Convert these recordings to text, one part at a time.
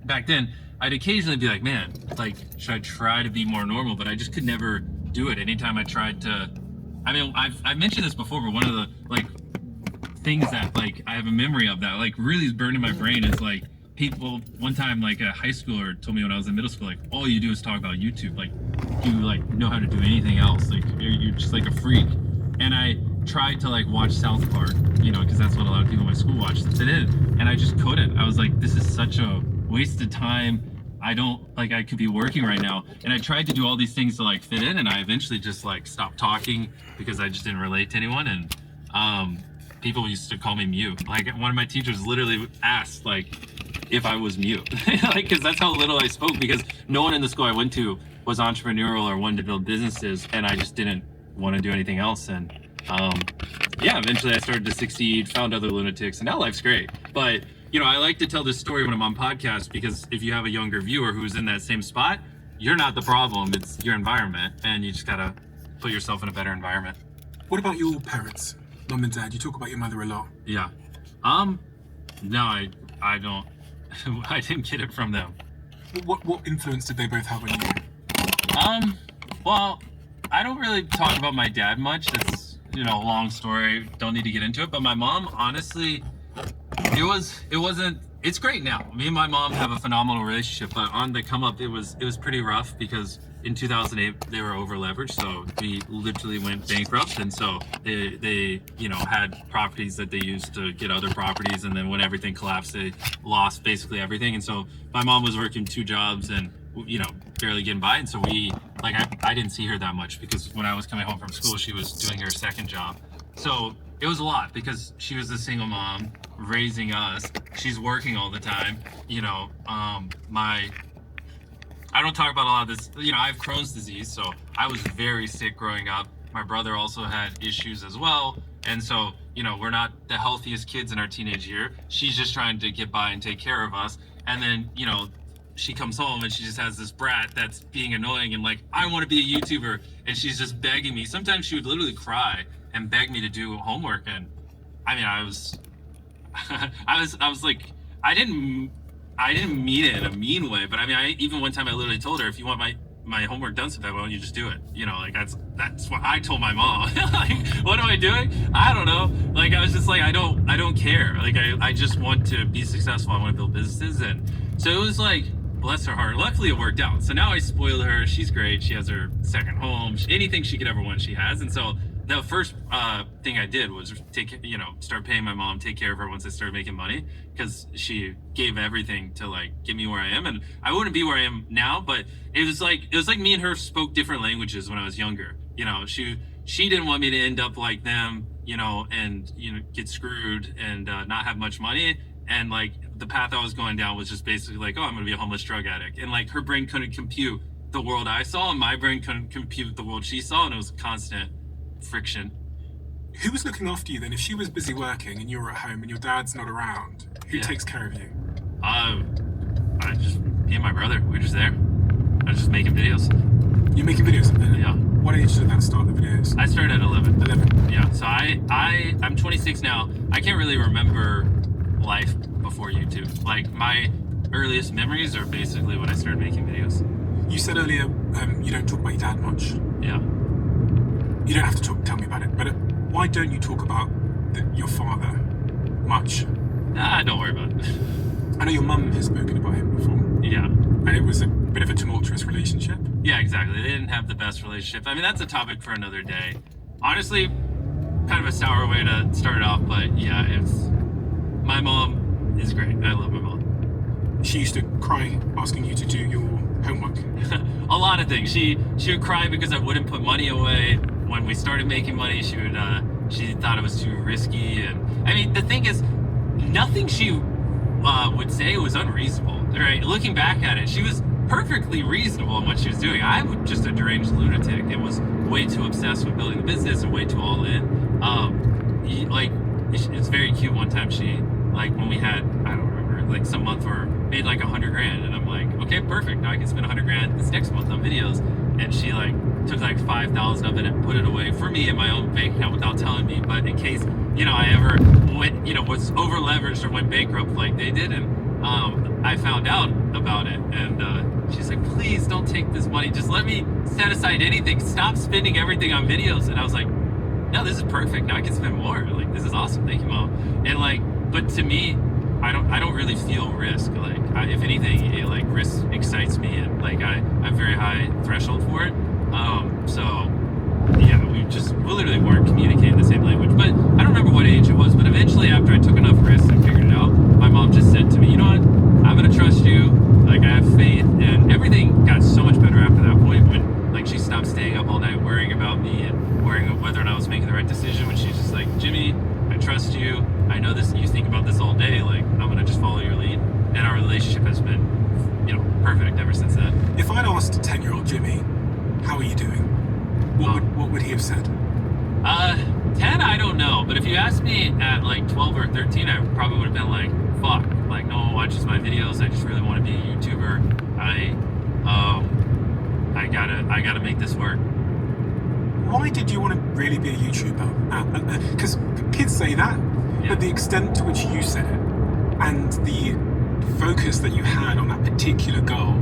back then, I'd occasionally be like, man, like, should I try to be more normal? But I just could never do it. Anytime I tried to, I mean, I've mentioned this before, but one of the like things that like I have a memory of that like really is burned in my brain is like people one time like a high schooler told me when I was in middle school, like all you do is talk about YouTube. Like you like know how to do anything else. Like you're just like a freak. And I tried to like watch South Park, you know, because that's what a lot of people in my school watched. Fit in, and I just couldn't. I was like, this is such a waste of time. I don't like I could be working right now. And I tried to do all these things to like fit in, and I eventually just like stopped talking because I just didn't relate to anyone. And people used to call me mute. Like one of my teachers literally asked like if I was mute, like because that's how little I spoke. Because no one in the school I went to was entrepreneurial or wanted to build businesses, and I just didn't want to do anything else. And yeah, eventually I started to succeed, found other lunatics, and now life's great. But you know, I like to tell this story when I'm on podcasts because if you have a younger viewer who's in that same spot, you're not the problem, it's your environment, and you just gotta put yourself in a better environment. What about your parents, mum and dad? You talk about your mother a lot. Yeah. No, I don't. I didn't get it from them. What influence did they both have on you? Well, I don't really talk about my dad much. It's, you know, a long story. Don't need to get into it. But my mom, honestly, it's great now. Me and my mom have a phenomenal relationship, but on the come up, it was pretty rough because in 2008, they were over leveraged. So we literally went bankrupt. And so they, you know, had properties that they used to get other properties. And then when everything collapsed, they lost basically everything. And so my mom was working 2 jobs and, you know, barely getting by. And so I didn't see her that much because when I was coming home from school, she was doing her second job. So it was a lot because she was a single mom raising us. She's working all the time. You know, I don't talk about a lot of this. You know, I have Crohn's disease, so I was very sick growing up. My brother also had issues as well. And so, you know, we're not the healthiest kids in our teenage year. She's just trying to get by and take care of us. And then, you know, she comes home and she just has this brat that's being annoying and like, I want to be a YouTuber. And she's just begging me. Sometimes she would literally cry and beg me to do homework. And I mean, I was like, I didn't mean it in a mean way, but I mean, even one time I literally told her, if you want my homework done sometime, why don't you just do it? You know, like that's what I told my mom. Like, what am I doing? I don't know. Like, I was just like, I don't care. Like, I just want to be successful. I want to build businesses. And so it was like, bless her heart. Luckily it worked out. So now I spoil her. She's great. She has her second home. Anything she could ever want, she has. And so the first thing I did was start paying my mom, take care of her once I started making money, because she gave everything to like get me where I am. And I wouldn't be where I am now, but it was like me and her spoke different languages when I was younger. You know, she didn't want me to end up like them, you know, and get screwed and not have much money. And like the path I was going down was just basically like, oh, I'm gonna be a homeless drug addict. And like her brain couldn't compute the world I saw, and my brain couldn't compute the world she saw, and it was constant friction. Who was looking after you then? If she was busy working and you were at home and your dad's not around, who takes care of you? Me and my brother, we were just there. I was just making videos. You're making videos at the minute? Yeah. What age did that start, the videos? I started at 11. 11? Yeah, so I'm 26 now. I can't really remember life before YouTube. Like, my earliest memories are basically when I started making videos. You said earlier you don't talk about your dad much. Yeah. You don't have to tell me about it, but why don't you talk about your father much? Nah, don't worry about it. I know your mum has spoken about him before. Yeah. And it was a bit of a tumultuous relationship. Yeah, exactly. They didn't have the best relationship. I mean, that's a topic for another day. Honestly, kind of a sour way to start it off, but yeah, my mom is great. I love my mom. She used to cry asking you to do your homework. A lot of things. She would cry because I wouldn't put money away. When we started making money, she thought it was too risky. And I mean, the thing is, nothing she would say was unreasonable. Right? Looking back at it, she was perfectly reasonable in what she was doing. I was just a deranged lunatic. It was way too obsessed with building a business and way too all in. It's very cute. One time she, like, when we had, I don't remember, like some month where made like $100,000, and I'm like, okay, perfect. Now I can spend $100,000 this next month on videos. And she like took like 5,000 of it and put it away for me in my own bank account without telling me. But in case, I ever went, was over leveraged or went bankrupt like they did, and I found out about it, and she's like, please don't take this money, just let me set aside anything, stop spending everything on videos. And I was like, no, this is perfect, now I can spend more, like this is awesome, thank you, Mom. And like, but to me, I don't really feel risk. Like if anything, it like risk excites me, and like I have very high threshold for it. So yeah, we literally weren't communicating the same language. But I don't remember what age it was, but eventually after I took enough risks and figured it out, my mom just said to me, you know what, I'm gonna trust you, like I have faith. And everything got so much better after that point, when like she stopped staying up all night worrying about me and worrying whether or not I was making the right decision, when she's just like, Jimmy, I trust you, I know this, you think about this all day, like I'm gonna just follow your lead. And our relationship has been, you know, perfect ever since then. If I'd asked 10-year-old Jimmy, how are you doing? What would he have said? 10, I don't know. But if you asked me at like 12 or 13, I probably would have been like, fuck, like no one watches my videos, I just really want to be a YouTuber. I gotta make this work. Why did you want to really be a YouTuber? Because kids say that, Yeah. but the extent to which you said it, and the focus that you had on that particular goal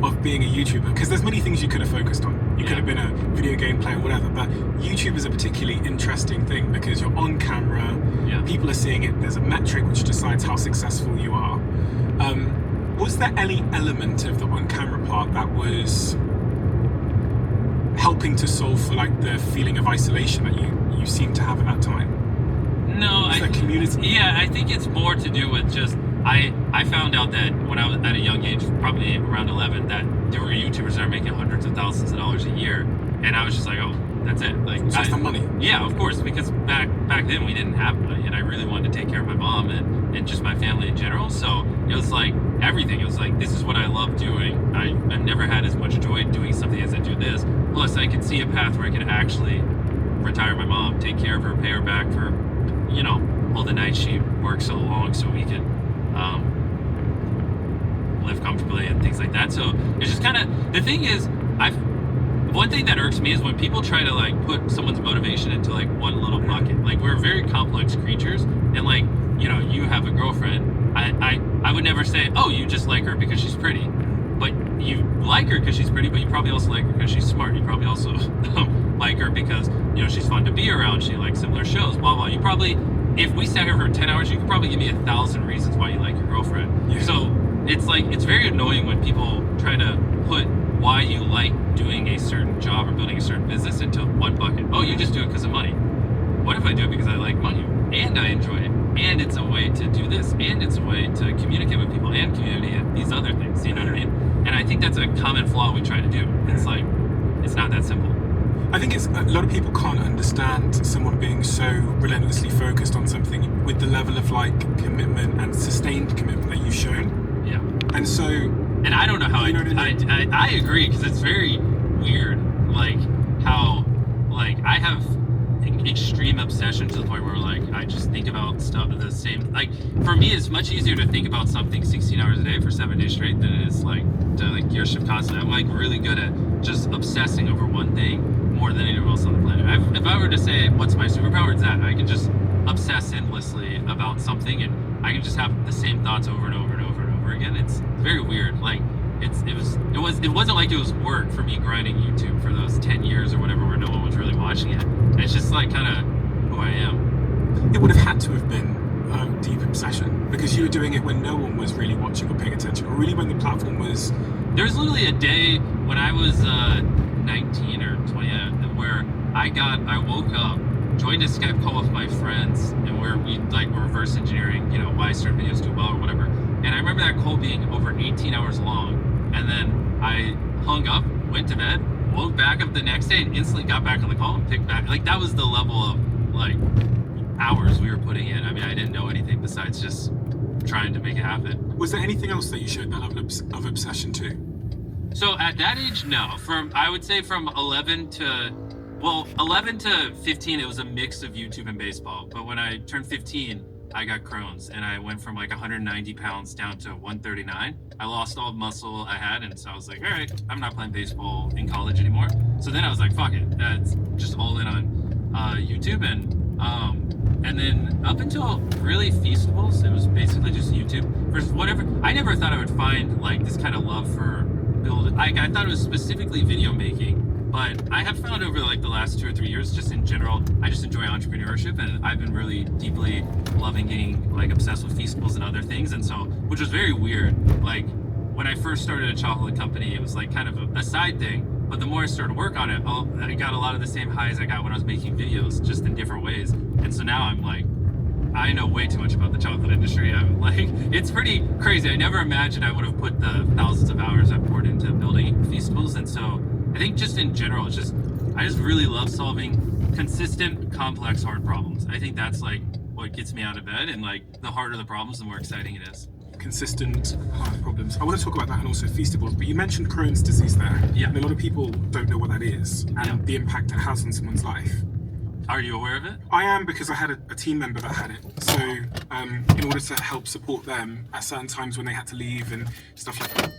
of being a YouTuber, because there's many things you could have focused on. You could have been a video game player, whatever, but YouTube is a particularly interesting thing because you're on camera, Yeah. people are seeing it, there's a metric which decides how successful you are. Was there any element of the on-camera part that was helping to solve for like the feeling of isolation that you seem to have at that time? No, Is that community? Yeah, I think it's more to do with just I found out that when I was at a young age, probably around 11, that there were YouTubers that are making hundreds of thousands of dollars a year, and I was just like, oh, that's it. Like It's just the money. Yeah, of course, because back then we didn't have money, and I really wanted to take care of my mom and just my family in general. So it was like everything. It was like, this is what I love doing. I never had as much joy doing something as I do this. Plus, I could see a path where I could actually retire my mom, take care of her, pay her back for, you know, all the nights she worked so long, so we could live comfortably and things like that. So it's just kind of, the thing is, one thing that irks me is when people try to like put someone's motivation into like one little bucket. Like we're very complex creatures, and like, you know, you have a girlfriend. I would never say, oh, you just like her because she's pretty, but you like her because she's pretty, but you probably also like her because she's smart. You probably also like her because, you know, she's fun to be around. She likes similar shows, blah blah. You probably, if we sat here for 10 hours, you could probably give me 1,000 reasons why you like your girlfriend. Yeah. So it's like, it's very annoying when people try to put why you like doing a certain job or building a certain business into one bucket. Oh, you just do it because of money. What if I do it because I like money and I enjoy it, and it's a way to do this, and it's a way to communicate with people and community and these other things, you know what I mean? And I think that's a common flaw we try to do. It's like, it's not that simple. I think it's a lot of people can't understand someone being so relentlessly focused on something with the level of like commitment and sustained commitment that you've shown. Yeah. And so, And I don't know how You know what I I agree, because it's very weird, like how, like I have an extreme obsession to the point where like I just think about stuff the same. Like for me, it's much easier to think about something 16 hours a day for 7 days straight than it is like to like gear shift constantly. I'm like really good at just obsessing over one thing more than anyone else on the planet. If I were to say what's my superpower, it's that I can just obsess endlessly about something, and I can just have the same thoughts over and over and over and over again. It's very weird. Like it wasn't like it was work for me grinding YouTube for those 10 years or whatever where no one was really watching it. It's just like kind of who I am. it would have had to have been a deep obsession because you were doing it when no one was really watching or paying attention, or really when the platform was. There's literally a day when I was 19 or 20 where I woke up, joined a Skype call with my friends, and where we like were reverse engineering, you know, why certain videos do well or whatever. And I remember that call being over 18 hours long, and then I hung up, went to bed, woke back up the next day, and instantly got back on the call and picked back. Like that was the level of like hours we were putting in. I mean, I didn't know anything besides just trying to make it happen. Was there anything else that you showed that level of obsession to? So at that age, no. I would say from 11 to 15, it was a mix of YouTube and baseball. But when I turned 15, I got Crohn's, and I went from like 190 pounds down to 139. I lost all the muscle I had, and so I was like, all right, I'm not playing baseball in college anymore. So then I was like, fuck it, that's just all in on YouTube. And And then up until really Feastables, it was basically just YouTube. Versus whatever, I never thought I would find like this kind of love for build. I thought it was specifically video making, but I have found over like the last 2 or 3 years, just in general, I just enjoy entrepreneurship, and I've been really deeply loving getting like obsessed with Feastables and other things. And so, which was very weird. Like when I first started a chocolate company, it was like kind of a side thing. But the more I started to work on it, I got a lot of the same highs I got when I was making videos, just in different ways. And so now I'm like, I know way too much about the chocolate industry. I'm like, it's pretty crazy. I never imagined I would have put the thousands of hours I've poured into building Feastables. And so I think just in general, I just really love solving consistent, complex, hard problems. I think that's like what gets me out of bed, and like the harder the problems, the more exciting it is. Consistent hard problems. I want to talk about that and also Feastables, but you mentioned Crohn's disease there. Yeah. And a lot of people don't know what that is and the impact it has on someone's life. Are you aware of it? I am, because I had a team member that had it. So in order to help support them at certain times when they had to leave and stuff like that.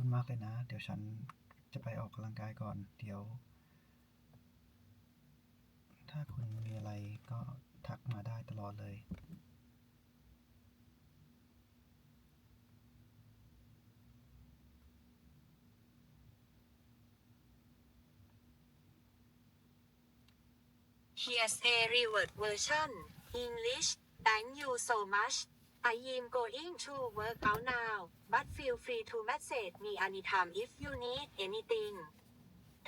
คุณมากเลยนะ เดี๋ยวฉันจะไปออกกำลังกายก่อน เดี๋ยว ถ้าคุณมีอะไรก็ทักมาได้ตลอดเลย Here's a reword version English Thank you so much I am going to work out now but feel free to message me anytime if you need anything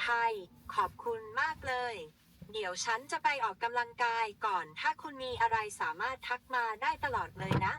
ไทยขอบคุณมากเลย เดี๋ยวฉันจะไปออกกำลังกายก่อน ถ้าคุณมีอะไรสามารถทักมาได้ตลอดเลยนะ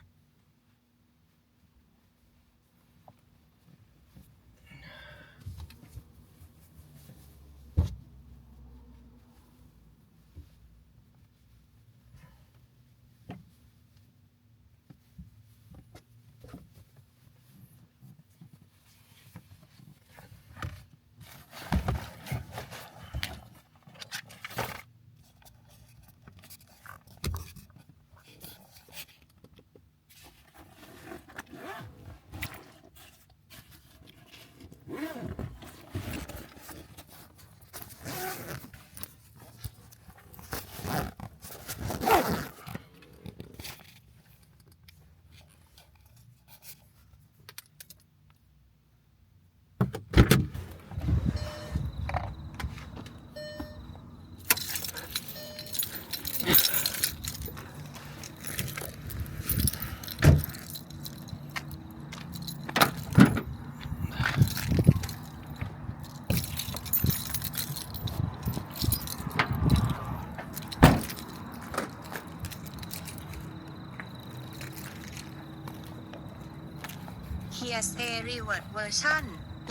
Here's a reword version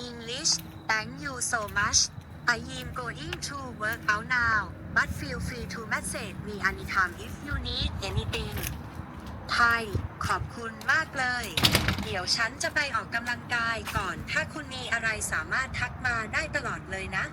English Thank you so much I am going to work out now but feel free to message me anytime if you need anything ไทยขอบคุณมากเลย เดี๋ยวฉันจะไปออกกำลังกายก่อน ถ้าคุณมีอะไรสามารถทักมาได้ตลอดเลยนะ